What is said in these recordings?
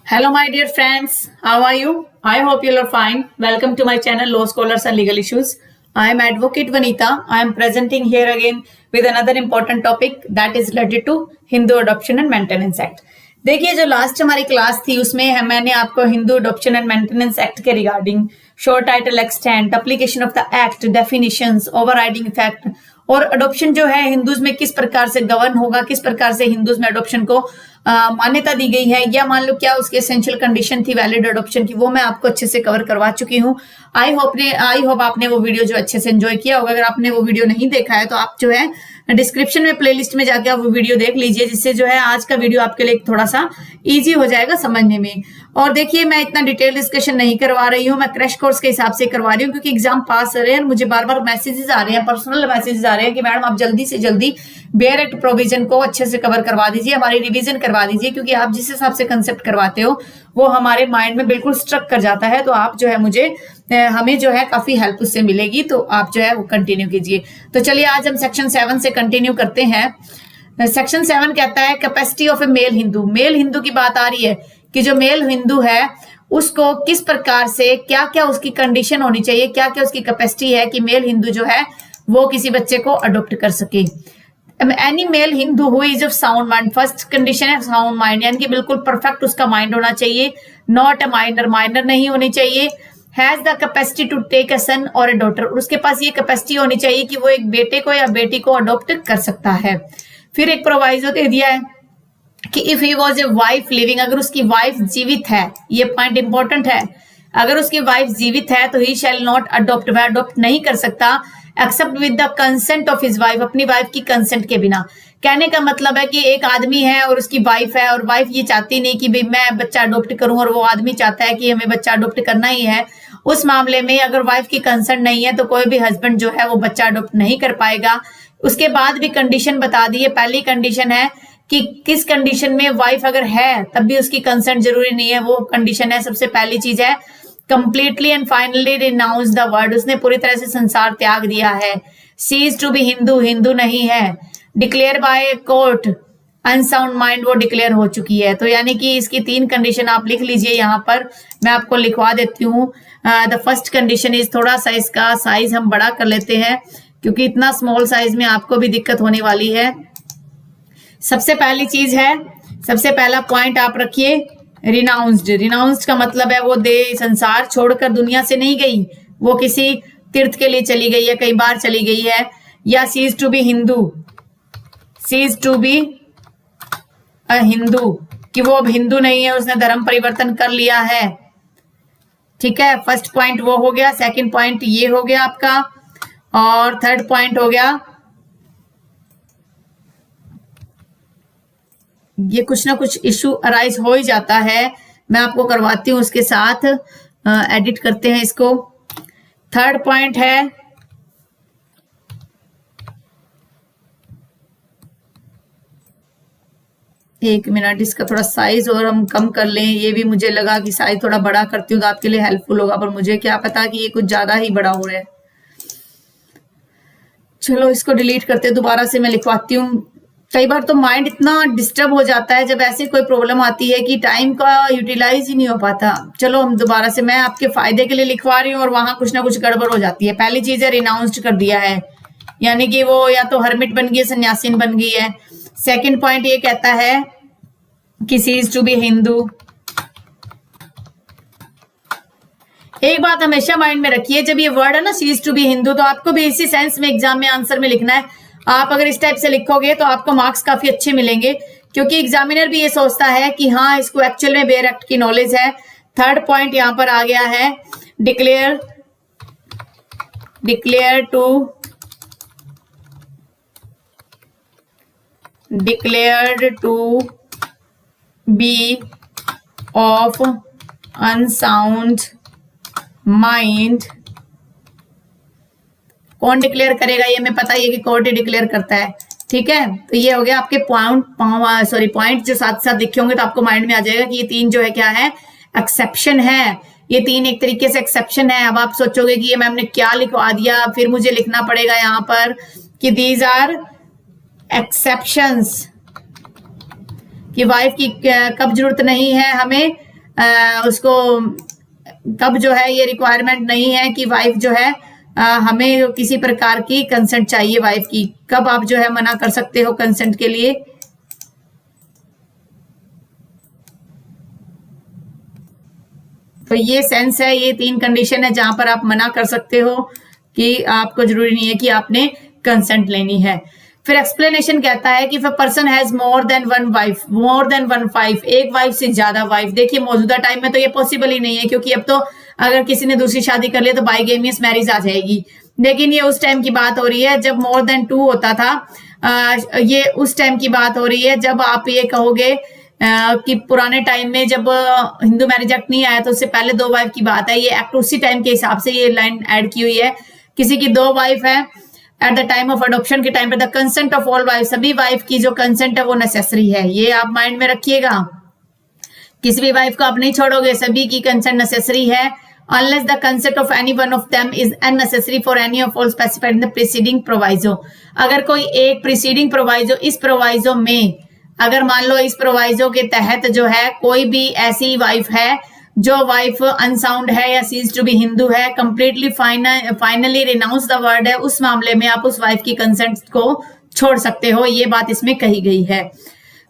Hello, my dear friends. How are you? I hope you are fine. Welcome to my channel, Law Scholars and Legal Issues. I am Advocate Vanita. I am presenting here again with another important topic that is related to Hindu Adoption and Maintenance Act. देखिए, जो last हमारी class थी उसमें मैंने आपको Hindu adoption and maintenance act के regarding short title extent, application of the act, definitions, overriding effect और adoption जो है हिंदूज में किस प्रकार से गवर्न होगा, किस प्रकार से हिंदूज में अडॉप्शन को मान्यता दी गई है, या मान लो क्या उसकी एसेंशियल कंडीशन थी वैलिड अडॉप्शन की, वो मैं आपको अच्छे से कवर करवा चुकी हूँ। आई होप आपने वो वीडियो जो अच्छे से एंजॉय किया होगा। अगर आपने वो वीडियो नहीं देखा है तो आप जो है डिस्क्रिप्शन में प्लेलिस्ट में जाके आप वो वीडियो देख लीजिए, जिससे जो है आज का वीडियो आपके लिए थोड़ा सा इजी हो जाएगा समझने में। और देखिए, मैं इतना डिटेल डिस्कशन नहीं करवा रही हूँ, मैं क्रैश कोर्स के हिसाब से करवा रही हूँ क्योंकि एग्जाम पास कर रहे हैं। मुझे बार बार मैसेजेस आ रहे हैं, पर्सनल मैसेजेस आ रहे हैं कि मैडम आप जल्दी से जल्दी बेयर एक्ट प्रोविजन को अच्छे से कवर करवा दीजिए, हमारी रिवीजन करवा दीजिए, क्योंकि आप जिस हिसाब से कंसेप्ट करवाते हो वो हमारे माइंड में बिल्कुल स्ट्रक कर जाता है। तो आप जो है हमें जो है काफी हेल्प उससे मिलेगी, तो आप जो है वो कंटिन्यू कीजिए। तो चलिए आज हम सेक्शन 7 से कंटिन्यू करते हैं। सेक्शन 7 कहता है capacity of a male Hindu. Male Hindu की बात आ रही है कि जो मेल हिंदू है उसको किस प्रकार से क्या क्या उसकी कंडीशन होनी चाहिए, क्या क्या उसकी कैपेसिटी है कि मेल हिंदू जो है वो किसी बच्चे को अडॉप्ट कर सके। Any male Hindu who is of sound mind, first condition है साउंड माइंड, यानी कि बिल्कुल परफेक्ट उसका माइंड होना चाहिए, नॉट अ माइनर, माइनर नहीं होनी चाहिए। Has the capacity to take a son और अ डॉटर, उसके पास ये कैपेसिटी होनी चाहिए कि वो एक बेटे को या बेटी को अडॉप्ट कर सकता है। फिर एक प्रोवाइजो दे दिया है कि if he was a wife living, अगर उसकी वाइफ जीवित है, ये पॉइंट इंपॉर्टेंट है, अगर उसकी वाइफ जीवित है तो ही शैल नॉट अडॉप्ट, वह अडॉप्ट नहीं कर सकता except with the consent of his wife, अपनी वाइफ की कंसेंट के बिना। कहने का मतलब है कि एक आदमी है और उसकी वाइफ है और वाइफ ये चाहती नहीं कि भाई मैं बच्चा अडॉप्ट करूं, और वो आदमी चाहता है कि हमें बच्चा अडॉप्ट करना ही है। उस मामले में अगर वाइफ की कंसेंट नहीं है तो कोई भी हस्बैंड जो है वो बच्चा अडॉप्ट नहीं कर पाएगा। उसके बाद भी कंडीशन बता दी है। पहली कंडीशन है कि किस कंडीशन में वाइफ अगर है तब भी उसकी कंसेंट जरूरी नहीं है, वो कंडीशन है, सबसे पहली चीज है completely and finally renounce the world, उसने पूरी तरह से संसार त्याग दिया है। Seize to be Hindu, Hindu नहीं है। Declare by court unsound mind, वो डिक्लेयर हो चुकी है। तो यानी कि इसकी 3 कंडीशन आप लिख लीजिए, यहाँ पर मैं आपको लिखवा देती हूँ। द फर्स्ट कंडीशन इज, थोड़ा सा इसका साइज हम बड़ा कर लेते हैं क्योंकि इतना स्मॉल साइज में आपको भी दिक्कत होने वाली है। सबसे पहली चीज है, सबसे पहला पॉइंट आप रखिए रिनाउंस्ड। रिनाउंस्ड का मतलब है वो संसार छोड़कर दुनिया से नहीं गई, वो किसी तीर्थ के लिए चली गई है, कई बार चली गई है। या cease to be Hindu, cease to be a Hindu, कि वो अब हिंदू नहीं है, उसने धर्म परिवर्तन कर लिया है। ठीक है, फर्स्ट पॉइंट वो हो गया। सेकंड पॉइंट ये हो गया आपका, और थर्ड पॉइंट हो गया ये कुछ ना कुछ इशू अराइज हो ही जाता है, मैं आपको करवाती हूं उसके साथ, एडिट करते हैं इसको। थर्ड पॉइंट है एक मिनट, इसका थोड़ा साइज और हम कम कर लें। ये भी मुझे लगा कि साइज थोड़ा बड़ा करती हूँ तो आपके लिए हेल्पफुल होगा, पर मुझे क्या पता कि ये कुछ ज्यादा ही बड़ा हो रहा है। चलो इसको डिलीट करते, दोबारा से मैं लिखवाती हूँ। कई बार तो माइंड इतना डिस्टर्ब हो जाता है जब ऐसी कोई प्रॉब्लम आती है कि टाइम का यूटिलाइज ही नहीं हो पाता। चलो हम दोबारा से, मैं आपके फायदे के लिए लिखवा रही हूँ और वहां कुछ ना कुछ गड़बड़ हो जाती है। पहली चीज है रिनाउंस्ड कर दिया है, यानी कि वो या तो हर्मिट बन गई है, सन्यासीन बन गई है। सेकंड पॉइंट ये कहता है कि सीज टू बी हिंदू। एक बात हमेशा माइंड में रखिए, जब ये वर्ड है ना सीज टू बी हिंदू, तो आपको भी इसी सेंस में एग्जाम में आंसर में लिखना है। आप अगर इस टाइप से लिखोगे तो आपको मार्क्स काफी अच्छे मिलेंगे, क्योंकि एग्जामिनर भी ये सोचता है कि हाँ इसको एक्चुअल में बेयर एक्ट की नॉलेज है। थर्ड पॉइंट यहां पर आ गया है declare, declare to, declared to be of unsound mind. कौन डिक्लेयर करेगा, ये हमें पता है कि कोर्ट ही डिक्लेयर करता है। ठीक है, तो ये हो गया आपके पॉइंट जो साथ साथ लिखे होंगे तो आपको माइंड में आ जाएगा कि ये 3 जो है क्या है, एक्सेप्शन है। ये 3 एक तरीके से एक्सेप्शन है। अब आप सोचोगे कि ये मैम ने क्या लिखवा दिया, फिर मुझे लिखना पड़ेगा यहाँ पर कि दीज आर एक्सेप्शंस, कि वाइफ की कब जरूरत नहीं है हमें उसको कब जो है ये रिक्वायरमेंट नहीं है कि वाइफ जो है हमें किसी प्रकार की कंसेंट चाहिए वाइफ की, कब आप जो है मना कर सकते हो कंसेंट के लिए। तो ये सेंस है, ये 3 कंडीशन है जहां पर आप मना कर सकते हो कि आपको जरूरी नहीं है कि आपने कंसेंट लेनी है। फिर एक्सप्लेनेशन कहता है कि person has more than one wife, more than one wife, एक वाइफ से ज्यादा वाइफ। देखिए मौजूदा टाइम में तो ये पॉसिबल ही नहीं है, क्योंकि अब तो अगर किसी ने दूसरी शादी कर लिया तो बाइगेमियस मैरिज आ जाएगी। लेकिन ये उस टाइम की बात हो रही है जब मोर देन 2 होता था। ये उस टाइम की बात हो रही है जब आप ये कहोगे कि पुराने टाइम में जब हिंदू मैरिज एक्ट नहीं आया तो उससे पहले 2 वाइफ की बात है। ये एक्ट उसी टाइम के हिसाब से ये लाइन ऐड की हुई है। किसी की 2 वाइफ है at the time of adoption के टाइम पे the consent of all wife, सभी वाइफ की जो कंसेंट है वो नेसेसरी है। ये आप माइंड में रखिएगा, किसी भी वाइफ को आप नहीं छोड़ोगे, सभी की कंसेंट नेसेसरी है। Unless the consent of any one of them is unnecessary for any of all specified in the preceding proviso. अगर कोई एक प्रीसीडिंग प्रोवाइजो, इस प्रोवाइजो में अगर मान लो इस प्रोवाइजो के तहत जो है कोई भी ऐसी वाइफ है जो वाइफ अनसाउंड है या सीज टू बी हिंदू है, completely finally renounce the word है, उस मामले में आप उस वाइफ की कंसेंट को छोड़ सकते हो। ये बात इसमें कही गई है।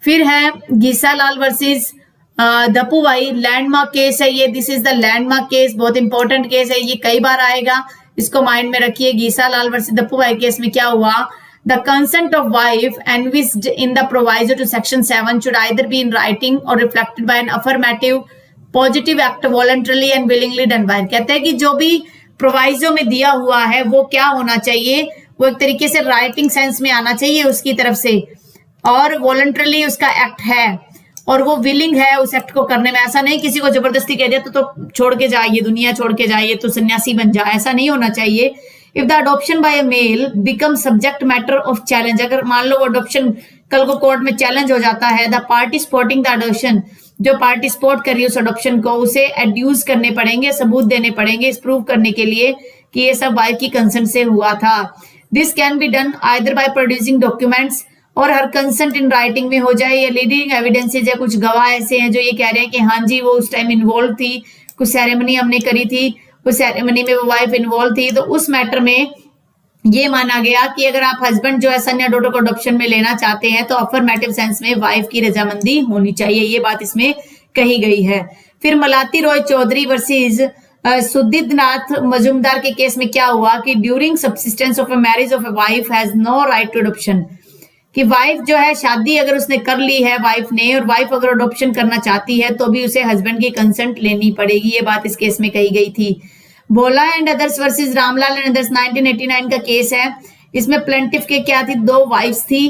फिर है गीसालाल वर्सेस दपूभाई, लैंडमार्क केस है ये, this is the landmark case, बहुत इंपॉर्टेंट केस है, ये कई बार आएगा, इसको माइंड में रखिए। गीसालाल वर्सेस दपूभाई केस में क्या हुआ, the consent of wife envisaged in the proviso to section 7 should either be in writing और reflected by an affirmative positive act voluntarily and willingly done by. कहते हैं कि जो भी प्रोवाइजो में दिया हुआ है वो क्या होना चाहिए, वो एक तरीके से राइटिंग सेंस में आना चाहिए उसकी तरफ से, और वॉलंटरली उसका एक्ट है और वो विलिंग है उस एक्ट को करने में। ऐसा नहीं किसी को जबरदस्ती कह दिया तो छोड़ के जाइए, दुनिया छोड़ के जाइए, तो सन्यासी बन जाए, ऐसा नहीं होना चाहिए। If the adoption by a male become subject matter of challenge, अगर मान लो अडॉप्शन कल को कोर्ट में चैलेंज हो जाता है, the party supporting the adoption, जो पार्टी सपोर्ट कर रही है उस अडॉप्शन को, उसे एड्यूस करने पड़ेंगे, सबूत देने पड़ेंगे इस प्रूव करने के लिए कि ये सब वाइफ की कंसेंट से हुआ था। This can be done either by producing documents, और हर कंसेंट इन राइटिंग में हो जाए, या लीडिंग एविडेंसेज है, कुछ गवाह ऐसे हैं जो ये कह रहे हैं कि हाँ जी वो उस टाइम इन्वॉल्व थी, कुछ सेरेमनी हमने करी थी, उस सेरेमनी में वो वाइफ इन्वॉल्व थी, तो उस मैटर में ये माना गया कि अगर आप हस्बैंड जो है सन या डॉटर को अडॉप्शन में लेना चाहते हैं तो अफर्मेटिव सेंस में वाइफ की रजामंदी होनी चाहिए, ये बात इसमें कही गई है। फिर मलाती रॉय चौधरी वर्सेस सुदीद नाथ मजुमदार के केस में क्या हुआ कि during subsistence of a marriage of a wife has no right to adoption, कि वाइफ जो है शादी अगर उसने कर ली है वाइफ ने, और वाइफ अगर अडॉप्शन करना चाहती है तो भी उसे हस्बैंड की कंसेंट लेनी पड़ेगी, ये बात इस केस में कही गई थी। बोला and others versus Ramlal and others 1989 का केस है। इसमें प्लेंटिफ के क्या थी, 2 वाइफ्स थी,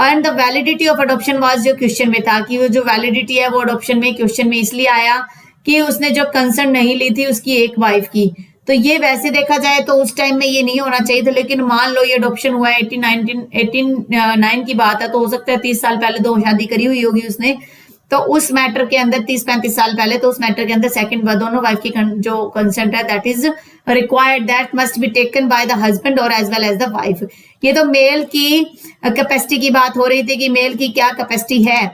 and the validity of adoption was जो क्वेश्चन में था, कि वो जो वैलिडिटी है वो अडॉप्शन में क्वेश्चन में इसलिए आया कि उसने जो कंसेंट नहीं ली थी उसकी एक वाइफ की। तो ये वैसे देखा जाए तो उस टाइम में ये नहीं होना चाहिए था, लेकिन मान लो ये अडॉप्शन हुआ 1889 की बात है, तो हो सकता है 30 साल पहले 2 शादी करी हुई होगी उसने, तो उस मैटर के अंदर 30-35 साल पहले, तो उस मैटर के अंदर सेकंड दोनों वाइफ की जो कंसेंट है that is required, that must be taken by the husband और as well as the wife. ये तो मेल की कैपेसिटी की बात हो रही थी कि मेल की क्या कैपेसिटी है,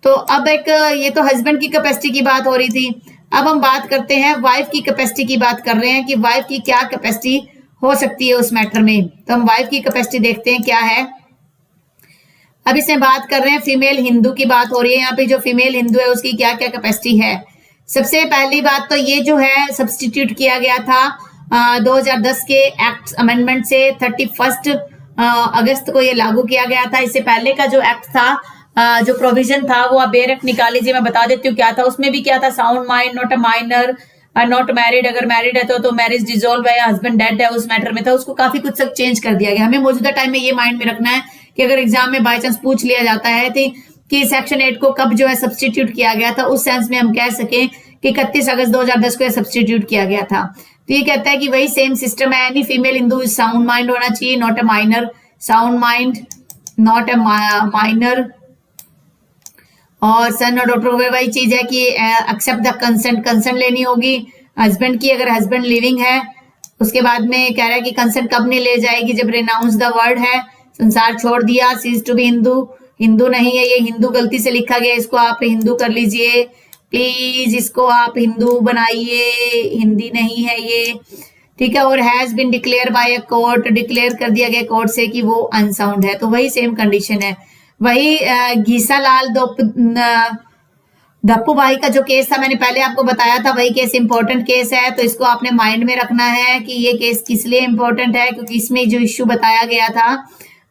तो अब एक ये तो हस्बैंड की कैपेसिटी की बात हो रही थी। अब हम बात करते हैं वाइफ की कैपेसिटी की बात कर रहे हैं कि वाइफ की क्या कैपेसिटी हो सकती है उस मैटर में। तो हम वाइफ की कैपेसिटी देखते हैं क्या है। अब इसमें बात कर रहे हैं फीमेल हिंदू की बात हो रही है, यहाँ पे जो फीमेल हिंदू है उसकी क्या क्या कैपेसिटी है। सबसे पहली बात तो ये जो है सब्स्टिट्यूट किया गया था 2010 के एक्ट अमेंडमेंट से 31 अगस्त को ये लागू किया गया था। इससे पहले का जो एक्ट था जो प्रोविजन था वो आप बेरक निकाल लीजिए, मैं बता देती हूँ क्या था। उसमें भी क्या था, sound mind, not a minor, not married, अगर मैरिड है तो मैरिज डिसॉल्व है या हस्बैंड डेड है, उस मैटर में था। उसको काफी कुछ सब चेंज कर दिया गया। हमें मौजूदा टाइम में ये माइंड में रखना है कि अगर एग्जाम में बाय चांस पूछ लिया जाता है कि सेक्शन 8 को कब जो है सब्स्टिट्यूट किया गया था, उस सेंस में हम कह सकें कि 31 अगस्त 2010 को सब्स्टिट्यूट किया गया था। तो ये कहता है कि वही सेम सिस्टम है, any female Hindu is sound mind होना चाहिए, not a minor, sound mind, not a minor, और सन और डॉटर हुए वही चीज है कि एक्सेप्ट द कंसेंट लेनी होगी हस्बैंड की, अगर हस्बैंड लिविंग है। उसके बाद में कह रहा है कि कंसेंट कब नहीं ले जाएगी, जब रिनाउंस द वर्ड है, संसार छोड़ दिया, ceases to be Hindu, Hindu नहीं है ये, हिंदू गलती से लिखा गया, इसको आप हिंदू कर लीजिए। प्लीज इसको आप हिंदू बनाइए, हिंदी नहीं है ये, ठीक है। और has been declare by a court, declare कर दिया गया कोर्ट से कि वो अनसाउंड है, तो वही सेम कंडीशन है। वही घीसालाल धप्पू भाई का जो केस था, मैंने पहले आपको बताया था, वही केस इंपॉर्टेंट केस है, तो इसको आपने माइंड में रखना है कि ये केस किस लिए इंपॉर्टेंट है, क्योंकि इसमें जो इश्यू बताया गया था,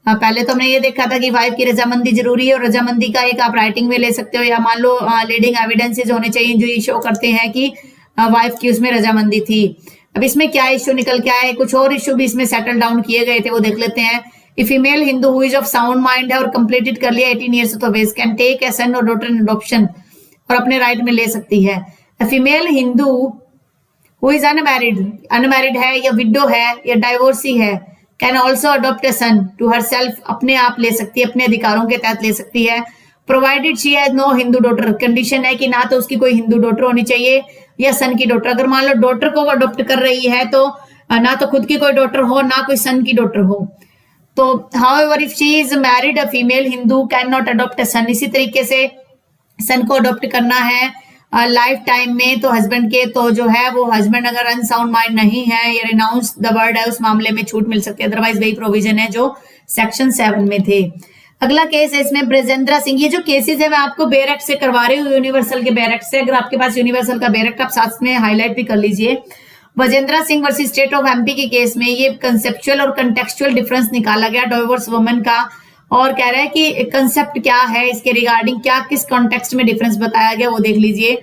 पहले तो हमने ये देखा था कि वाइफ की रजामंदी जरूरी है, और रजामंदी का एक आप राइटिंग में ले सकते हो, या मान लो लीडिंग एविडेंसेज होने चाहिए जो ये शो करते हैं कि वाइफ की उसमें रजामंदी थी। अब इसमें क्या इश्यू निकल के आए, कुछ और इश्यू भी इसमें सेटल डाउन किए गए थे, वो देख लेते हैं। A female Hindu who is of sound mind है और कंप्लीटेड कर लिया 18 years of age can take a son और डॉटर इन अडॉप्शन, और अपने राइट में ले सकती है। A female Hindu who is unmarried है या विडो है या डाइवोर्सी है, can also adopt a son to herself, अपने आप ले सकती है, अपने अधिकारों के तहत ले सकती है, provided she has no Hindu daughter. Condition है कि ना तो उसकी कोई हिंदू डॉटर होनी चाहिए या सन की डॉटर। अगर मान लो डॉटर को अडॉप्ट कर रही है तो ना तो खुद की कोई डॉटर हो ना कोई सन की डॉटर हो। तो however if she is married a female Hindu can not adopt a son. इसी तरीके से सन को अडॉप्ट करना है लाइफ टाइम में तो हस्बैंड के, तो जो है वो हस्बैंड अगर अनसाउंड माइंड नहीं है या रिनाउंस द वर्ड है, उस मामले में छूट मिल सकती है। अदरवाइज वही प्रोविजन है जो सेक्शन 7 में थे। अगला केस है इसमें ब्रजेंद्रा सिंह। ये जो केसेस है मैं आपको बेयर एक्ट से करवा रही हूँ, यूनिवर्सल के बेयर एक्ट से। अगर आपके पास यूनिवर्सल का बेयर एक्ट आप साथ में हाईलाइट भी कर लीजिए। Brajendra Singh versus state of MP के केस में ये कंसेप्चुअल और कंटेक्चुअल डिफरेंस निकाला गया डाइवोर्स वुमन का, और कह रहा है कि कंसेप्ट क्या है इसके रिगार्डिंग, क्या किस कॉन्टेक्स्ट में डिफरेंस बताया गया वो देख लीजिए।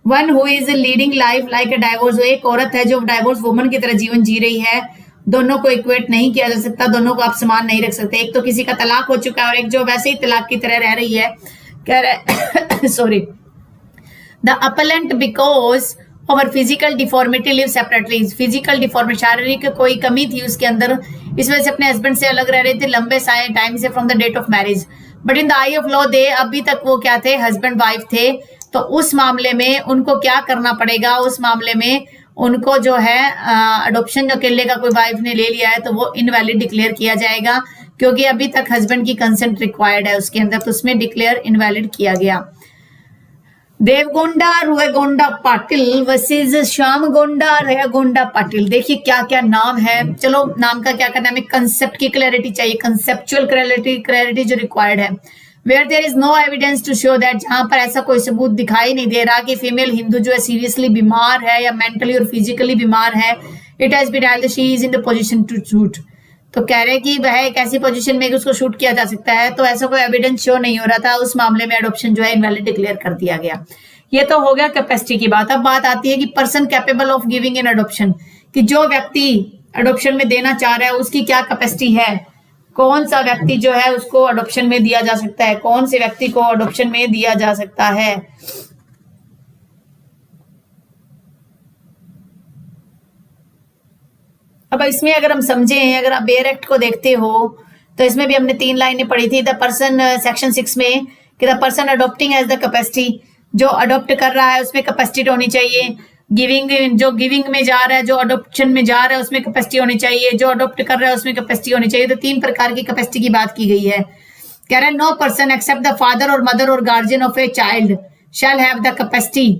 One who is leading life like a divorce, एक औरत है जो डाइवोर्स वुमन की तरह जीवन जी रही है। दोनों को इक्वेट नहीं किया जा सकता, दोनों को आप समान नहीं रख सकते। एक तो किसी का तलाक हो चुका है और एक जो वैसे ही तलाक की तरह रह रही है। कह रहे सॉरी द अपलेंट बिकॉज और physical deformity live separately, physical deformity शारीरिक कोई कमी थी उसके अंदर, इस वजह से अपने हस्बैंड से अलग रह रहे थे लंबे टाइम से from the date of marriage. But in the eye of law they, अभी तक वो क्या थे, हस्बैंड वाइफ थे। तो उस मामले में उनको क्या करना पड़ेगा, उस मामले में उनको जो है अडॉप्शन जो अकेले का कोई वाइफ ने ले लिया है तो वो इनवैलिड डिक्लेयर किया जाएगा, क्योंकि अभी तक हस्बैंड की कंसेंट रिक्वायर्ड है उसके अंदर, तो उसमें डिक्लेयर इनवैलिड किया गया। देवगोंडा रुएगोंडा पाटिल वर्सेस श्यामगोंडा रेगोंडा पाटिल। देखिए क्या क्या नाम है, चलो नाम का क्या करना है, हमें कंसेप्ट की क्लैरिटी चाहिए, कंसेप्चुअल क्लैरिटी जो रिक्वायर्ड है। Where there is no evidence to show that, जहां पर ऐसा कोई सबूत दिखाई नहीं दे रहा कि फीमेल हिंदू जो है सीरियसली बीमार है या मेंटली और फिजिकली बीमार है, it has been held she is in the position to shoot. तो कह रहे कि वह एक ऐसी पोजीशन में उसको शूट किया जा सकता है, तो ऐसा कोई एविडेंस शो नहीं हो रहा था, उस मामले में एडॉप्शन जो है इनवैलिड डिक्लेयर कर दिया गया। ये तो हो गया कैपेसिटी की बात। अब बात आती है कि person capable of giving in adoption, कि जो व्यक्ति अडॉप्शन में देना चाह रहा है उसकी क्या कैपेसिटी है, कौन सा व्यक्ति जो है उसको अडॉप्शन में दिया जा सकता है, कौन से व्यक्ति को अडॉप्शन में दिया जा सकता है। अब इसमें अगर हम समझें, अगर आप बेयर एक्ट को देखते हो तो इसमें भी हमने 3 लाइनें पढ़ी थी। द पर्सन सेक्शन 6 में कि the person adopting as the capacity, जो अडॉप्ट कर रहा है उसमें कैपेसिटी होनी चाहिए। गिविंग, जो गिविंग में जा रहा है, जो अडॉप्शन में जा रहा है उसमें कैपेसिटी होनी चाहिए, जो अडॉप्ट कर रहा है उसमें कैपेसिटी होनी चाहिए। तो 3 प्रकार की कैपेसिटी की बात की गई है। कह रहा है no person except the father और mother or guardian of a child shall have the capacity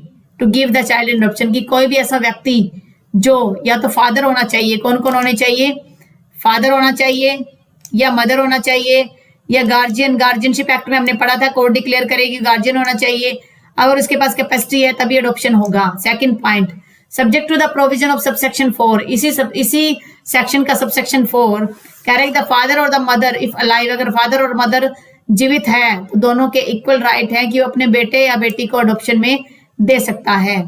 to give the child in adoption, की कोई भी ऐसा व्यक्ति जो या तो फादर होना चाहिए, कौन कौन होने चाहिए, फादर होना चाहिए या मदर होना चाहिए या गार्जियन, गार्जियनशिप एक्ट में हमने पढ़ा था कोर्ट डिक्लेयर करेगी गार्जियन होना चाहिए, अगर उसके पास कैपेसिटी है तभी अडॉप्शन होगा। Second point, subject to the provision of subsection 4, इसी सेक्शन का सबसेक्शन 4 कह रहे द फादर और द मदर इफ अलाइव, अगर फादर और मदर जीवित है तो दोनों के इक्वल राइट है कि वो अपने बेटे या बेटी को अडॉप्शन में दे सकता है।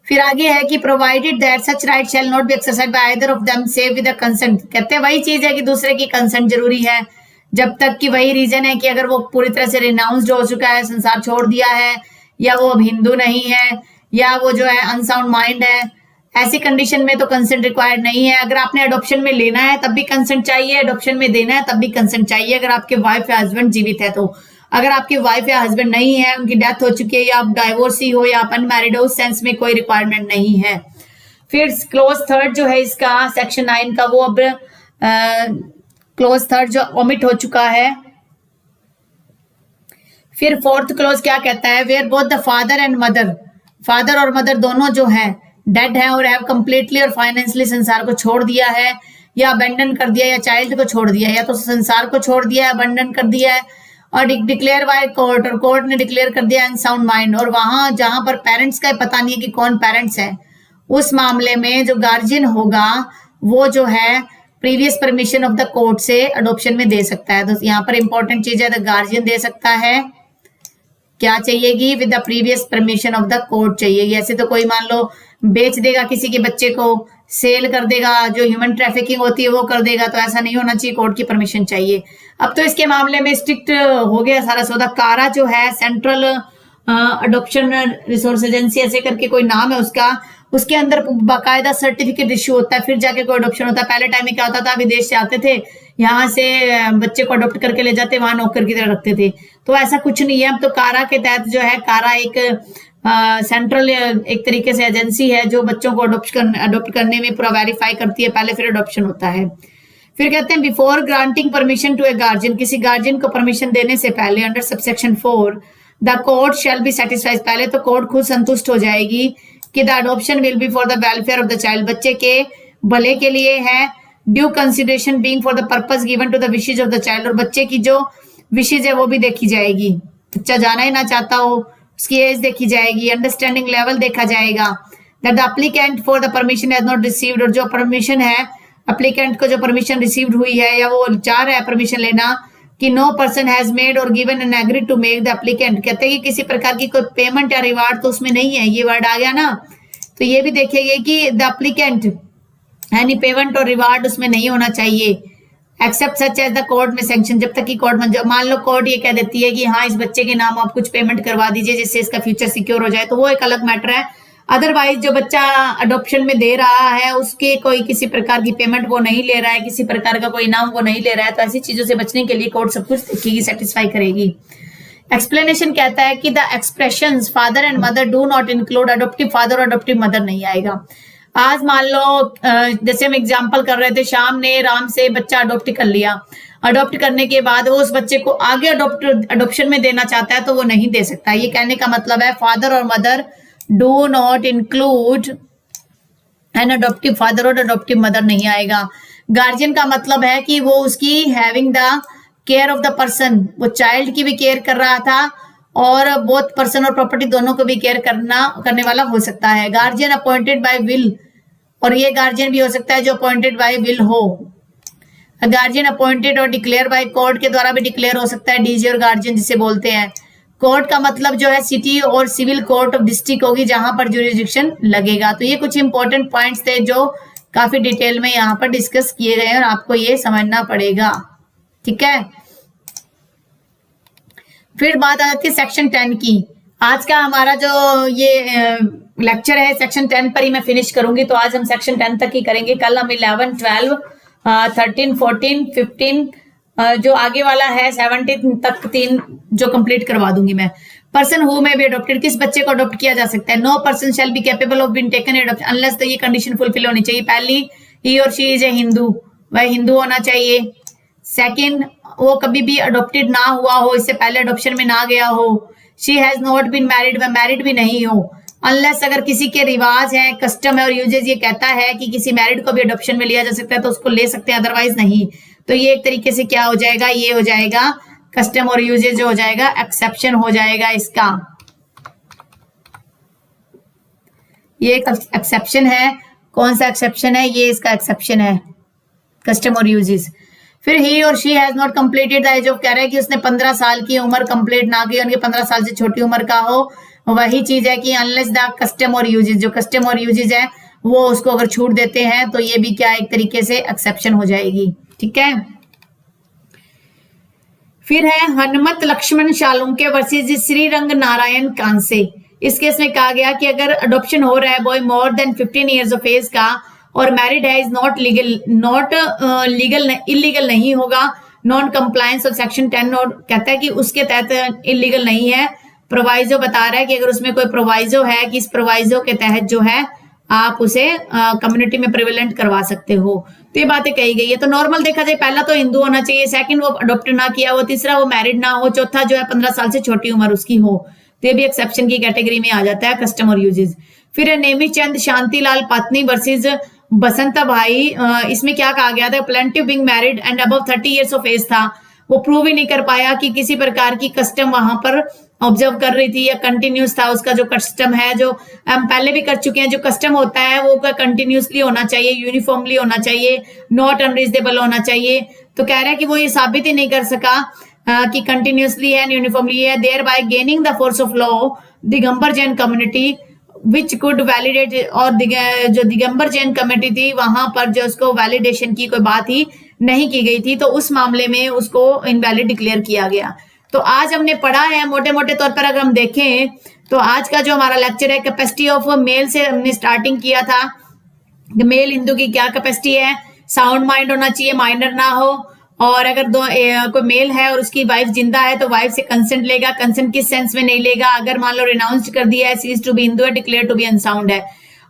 फिर आगे है कि provided that such right shall not be exercised bye either of them save with the consent, कहते हैं वही चीज है कि दूसरे की कंसेंट जरूरी है, जब तक कि वही रीजन है कि अगर वो पूरी तरह से रिनाउंस्ड हो चुका है, संसार छोड़ दिया है, या वो अब हिंदू नहीं है, या वो जो है अनसाउंड माइंड है, ऐसी कंडीशन में तो कंसेंट रिक्वायर्ड नहीं है। अगर आपने अडॉप्शन में लेना है तब भी कंसेंट चाहिए, अडॉप्शन में देना है तब भी कंसेंट चाहिए, अगर आपके वाइफ या हस्बैंड जीवित है तो। अगर आपकी वाइफ या हस्बैंड नहीं है, उनकी डेथ हो चुकी है, या आप डाइवोर्सी हो या आप अनमैरिड हो, उस सेंस में कोई रिक्वायरमेंट नहीं है। फिर क्लोज थर्ड जो है इसका सेक्शन 9 का, वो अब क्लोज थर्ड जो ओमिट हो चुका है। फिर फोर्थ क्लोज क्या कहता है, where both the father and mother, father और मदर दोनों जो है डेड है और हैव कंप्लीटली और फाइनेंशियली संसार को छोड़ दिया है या अबेंडन कर दिया, या चाइल्ड को छोड़ दिया, या तो संसार को छोड़ दिया है, अबेंडन कर दिया है, और डिक्लेयर बाय कोर्ट, और कोर्ट ने डिक्लेयर कर दिया अनसाउंड माइंड, और वहां जहां पर पेरेंट्स का पता नहीं है कि कौन पेरेंट्स है, उस मामले में जो गार्जियन होगा वो जो है previous permission of the court से अडॉप्शन में दे सकता है। तो यहाँ पर इंपॉर्टेंट चीज है, द गार्जियन दे सकता है, क्या चाहिएगी, with the previous permission of the court चाहिएगी। ऐसे तो कोई मान लो बेच देगा किसी के बच्चे को, सेल कर देगा, जो ह्यूमन ट्रैफिकिंग होती है वो कर देगा, तो ऐसा नहीं होना चाहिए, कोर्ट की परमिशन चाहिए। अब तो इसके मामले में स्ट्रिक्ट हो गया सारा सौदा। कारा जो है सेंट्रल अडॉप्शन रिसोर्स एजेंसी ऐसे करके कोई नाम है उसका, उसके अंदर बाकायदा सर्टिफिकेट इश्यू होता है, फिर जाके कोई अडॉप्शन होता है। पहले टाइम में क्या होता था, विदेश से आते थे, यहाँ से बच्चे को अडॉप्ट करके ले जाते, वहां नौकर की तरह रखते थे, तो ऐसा कुछ नहीं है। अब तो कारा के तहत जो है, कारा एक सेंट्रल एक तरीके से एजेंसी है जो बच्चों को अडॉप्ट करने में पूरा वेरीफाई करती है, पहले फिर अडॉप्शन होता है। फिर कहते हैं before granting permission to a guardian, किसी गार्जियन को परमिशन देने से पहले under subsection 4 the court shall be satisfied, पहले तो कोर्ट खुद संतुष्ट हो जाएगी कि the adoption will be for the welfare of the child, बच्चे के भले के लिए है, due consideration being for the purpose given to the wishes of the child, और बच्चे की जो विशेज है वो भी देखी जाएगी, बच्चा जाना ही ना चाहता हो उसकी एज देखी जाएगी, अंडरस्टैंडिंग लेवल देखा जाएगा, that the applicant for the permission has not received, और जो परमिशन है एप्लीकेंट को जो परमिशन रिसीव्ड हुई है या वो चाह रहा है परमिशन लेना, कि no person has made or given an agree to make the applicant, कहते हैं कि किसी प्रकार की कोई पेमेंट या रिवार्ड तो उसमें नहीं है, ये वर्ड आ गया ना, तो ये भी देखिएगा कि the applicant any payment or reward उसमें नहीं होना चाहिए, except such as the court may sanction, जब तक कि कोर्ट मंजूर, मान लो कोर्ट ये कह देती है कि हाँ इस बच्चे के नाम आप कुछ पेमेंट करवा दीजिए जिससे इसका फ्यूचर सिक्योर हो जाए, तो वो एक अलग मैटर है। अदरवाइज जो बच्चा अडॉप्शन में दे रहा है उसके कोई किसी प्रकार की पेमेंट वो नहीं ले रहा है, किसी प्रकार का कोई इनाम वो नहीं ले रहा है, तो ऐसी चीजों से बचने के लिए कोर्ट सब कुछ देखेगी, सेटिस्फाई करेगी। एक्सप्लेनेशन कहता है कि the expressions father and mother do not include adoptive father और अडॉप्टिव मदर नहीं आएगा। आज मान लो जैसे हम एग्जांपल कर रहे थे, श्याम ने राम से बच्चा अडॉप्ट कर लिया, अडॉप्ट करने के बाद वो उस बच्चे को आगे अडॉप्शन में देना चाहता है तो वो नहीं दे सकता। ये कहने का मतलब है फादर और mother do not include an adoptive father और अडॉप्टिव मदर नहीं आएगा। गार्जियन का मतलब है कि वो उसकी having the care of the person, वो चाइल्ड की भी केयर कर रहा था और बोथ पर्सन और प्रॉपर्टी दोनों को भी केयर करने वाला हो सकता है। गार्जियन अपॉइंटेड बाय विल, और ये गार्जियन भी हो सकता है जो अपॉइंटेड बाय विल हो। गार्जियन अपॉइंटेड और डिक्लेयर बाय कोर्ट के द्वारा भी डिक्लेयर हो सकता है, डीजी और गार्जियन जिसे बोलते हैं। कोर्ट का मतलब जो है सिटी और सिविल कोर्ट ऑफ डिस्ट्रिक्ट होगी जहां पर ज्यूरिसडिक्शन लगेगा। तो ये कुछ इंपॉर्टेंट पॉइंट्स थे जो काफी डिटेल में यहाँ पर डिस्कस किए गए हैं और आपको ये समझना पड़ेगा, ठीक है। फिर बात आ जाती है सेक्शन 10 की। आज का हमारा जो ये लेक्चर है सेक्शन 10 पर ही मैं फिनिश करूंगी, तो आज हम सेक्शन 10 तक ही करेंगे। कल हम 11, 12, 13, 14, 15 जो आगे वाला है 17 तक 3 जो कंप्लीट करवा दूंगी मैं। Person who may be adopted, किस बच्चे को अडॉप्ट किया जा सकता है। No person shall be capable of being taken adopt unless, तो ये कंडीशन फुलफिल होनी चाहिए। पहली, ही or she is a Hindu, वह हिंदू होना चाहिए। सेकंड, वो कभी भी अडॉप्टेड ना हुआ हो, इससे पहले अडॉप्शन में ना गया हो। She has not been married, वह मैरिड भी नहीं हो। अनलेस, अगर किसी के रिवाज है, कस्टम है और यूजेज ये कहता है कि किसी मैरिड को भी अडॉप्शन में लिया जा सकता है तो उसको ले सकते हैं, अदरवाइज नहीं। तो ये एक तरीके से क्या हो जाएगा, ये हो जाएगा कस्टम और यूजेज जो हो जाएगा एक्सेप्शन हो जाएगा इसका। ये एक एक्सेप्शन है। कौन सा एक्सेप्शन है, ये इसका एक्सेप्शन है, कस्टम और यूजेज। फिर he or she has not completed the age of, कह रहा है कि उसने 15 साल की उम्र कंप्लीट ना की, उनके 15 साल से छोटी उम्र का हो। वही चीज है कि अनलेस द कस्टम और यूजेज, जो कस्टम और यूजेज है वो उसको अगर छूट देते हैं तो ये भी क्या एक तरीके से एक्सेप्शन हो जाएगी, ठीक है। फिर है हनुमत लक्ष्मण शालुंके वर्सेस श्रीरंग नारायण कांसे। इस केस में कहा गया कि अगर अडॉप्शन हो रहा है boy more than 15 years of age का और मैरिड है, इज नॉट लीगल, इलीगल नहीं होगा। नॉन कंप्लायंस ऑफ सेक्शन 10 और कहता है कि उसके तहत इलीगल नहीं है। प्रोवाइजो बता रहा है कि अगर उसमें कोई प्रोवाइजो है कि इस प्रोवाइजो के तहत जो है आप उसे कम्युनिटी में प्रिवेलेंट करवा सकते हो। तो ये बातें कही गई है। तो नॉर्मल देखा जाए, पहला तो हिंदू होना चाहिए, सेकंड वो अडॉप्ट ना किया हो, तीसरा वो मैरिड ना हो, चौथा जो है 15 साल से छोटी उम्र उसकी हो। तो ये भी एक्सेप्शन की कैटेगरी में आ जाता है कस्टम और यूजेस। फिर नेमीचंद शांतिलाल पत्नी वर्सेस बसंता भाई, इसमें क्या कहा गया था, plaintiff being married and above 30 years of age था। वो प्रूव ही नहीं कर पाया कि किसी प्रकार की कस्टम वहां पर ऑब्जर्व कर रही थी या कंटिन्यूस था उसका जो कस्टम है, जो हम पहले भी कर चुके हैं, जो कस्टम होता है वो कंटिन्यूसली होना चाहिए, यूनिफॉर्मली होना चाहिए, नॉट अनरीजनेबल होना चाहिए। तो कह रहा है कि वो ये साबित ही नहीं कर सका कि कंटिन्यूसली है, यूनिफॉर्मली है, thereby gaining the force of law Digambar Jain community which could validate, और जो दिगंबर जैन कमेटी थी वहां पर जो उसको वैलिडेशन की कोई बात ही नहीं की गई थी, तो उस मामले में उसको इनवैलिड डिक्लेयर किया गया। तो आज हमने पढ़ा है मोटे मोटे तौर पर, अगर हम देखें तो आज का जो हमारा लेक्चर है कैपेसिटी ऑफ मेल से हमने स्टार्टिंग किया था। मेल हिंदू की क्या कैपेसिटी है, साउंड माइंड होना चाहिए, माइनर ना हो, और अगर कोई मेल है और उसकी वाइफ जिंदा है तो वाइफ से कंसेंट लेगा। कंसेंट किस सेंस में नहीं लेगा, अगर मान लो रिनाउंस कर दिया है, सीज टू बी हिंदू है, डिक्लेयर टू बी अनसाउंड है।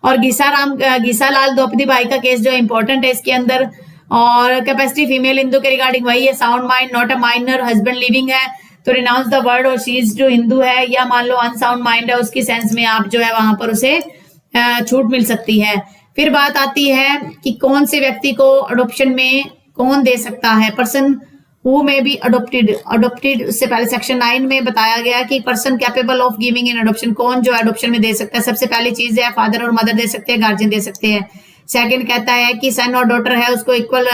और घीसालाल द्रौपदी भाई का केस जो इंपॉर्टेंट है इसके अंदर। और कैपेसिटी फीमेल हिंदू के रिगार्डिंग वही है, sound mind, not a minor, husband living है तो रिनाउंस द वर्ड, और सीज जो हिंदू है या मान लो अनसाउंड माइंड है उसकी सेंस में आप जो है वहां पर उसे छूट मिल सकती है। फिर बात आती है कि कौन से व्यक्ति को अडोप्शन में कौन दे सकता है, person who may B adopted. उससे पहले सेक्शन 9 में बताया गया कि person capable of giving in adoption, कौन जो अडोप्शन में दे सकता है। सबसे पहली चीज है फादर और मदर दे सकते हैं, गार्जियन दे सकते हैं। सेकंड कहता है कि सन और डॉटर है उसको इक्वल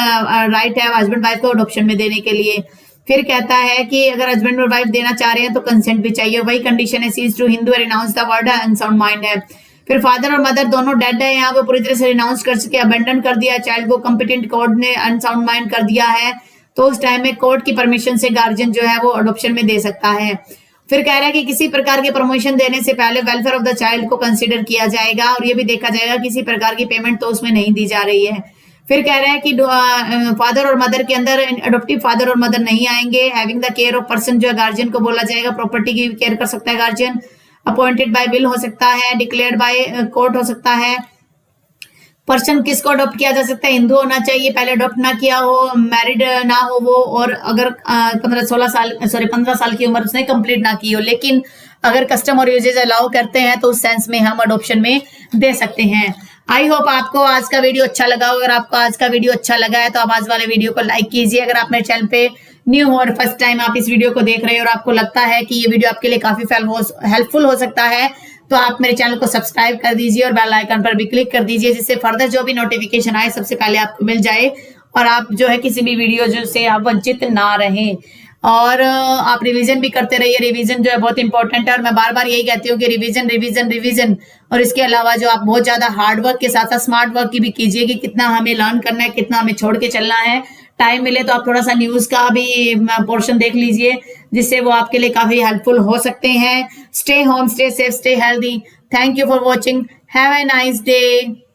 राइट है हस्बैंड वाइफ को अडोप्शन में देने के लिए। फिर कहता है कि अगर हस्बैंड और वाइफ देना चाह रहे हैं तो कंसेंट भी चाहिए, वही कंडीशन है, seize to Hindu, renounce the world, unsound mind है। फिर फादर और मदर दोनों डेड है, यहाँ पे पूरी तरह से रिनाउंस कर सके, अबेंडन कर दिया चाइल्ड को, कॉम्पिटेंट कोर्ट ने अनसाउंड माइंड कर दिया है, तो उस टाइम में कोर्ट की परमिशन से गार्जियन जो है वो अडॉप्शन में दे सकता है। फिर कह रहा है कि किसी प्रकार के प्रमोशन देने से पहले वेलफेयर ऑफ द चाइल्ड को कंसीडर किया जाएगा और ये भी देखा जाएगा किसी प्रकार की पेमेंट तो उसमें नहीं दी जा रही है। फिर कह रहा है कि फादर और मदर के अंदर अडोप्टिव फादर और मदर नहीं आएंगे। Having the care of person जो है गार्जियन को बोला जाएगा, प्रॉपर्टी की केयर कर सकता है गार्जियन। अपॉइंटेड बाय विल हो सकता है, डिक्लेयर्ड बाय कोर्ट हो सकता है। पर्सन किसको अडॉप्ट किया जा सकता है, हिंदू होना चाहिए, पहले अडॉप्ट ना किया हो, मैरिड ना हो वो, और अगर 15 साल की उम्र उसने कंप्लीट ना की हो। लेकिन अगर कस्टम और यूजेज अलाउ करते हैं तो उस सेंस में हम अडॉप्शन में दे सकते हैं। आई होप आपको आज का वीडियो अच्छा लगा। अगर आपको आज का वीडियो अच्छा लगा है तो आप आज वाले वीडियो को लाइक कीजिए। अगर आप मेरे चैनल पे न्यू हो और फर्स्ट टाइम आप इस वीडियो को देख रहे हैं और आपको लगता है कि ये वीडियो आपके लिए काफी हेल्पफुल हो सकता है तो आप मेरे चैनल को सब्सक्राइब कर दीजिए और बेल आइकन पर भी क्लिक कर दीजिए, जिससे फर्दर जो भी नोटिफिकेशन आए सबसे पहले आपको मिल जाए और आप जो है किसी भी वीडियो जो से आप वंचित ना रहें। और आप रिवीजन भी करते रहिए, रिवीजन जो है बहुत इंपॉर्टेंट है और मैं बार बार यही कहती हूँ कि रिवीजन रिवीजन रिवीजन। और इसके अलावा जो आप बहुत ज्यादा हार्ड वर्क के साथ साथ स्मार्ट वर्क की भी कीजिए कि कितना हमें लर्न करना है, कितना हमें छोड़ के चलना है। टाइम मिले तो आप थोड़ा सा न्यूज का भी पोर्शन देख लीजिए, जिससे वो आपके लिए काफी हेल्पफुल हो सकते हैं। Stay home, stay safe, stay healthy. Thank you for watching. Have a nice day.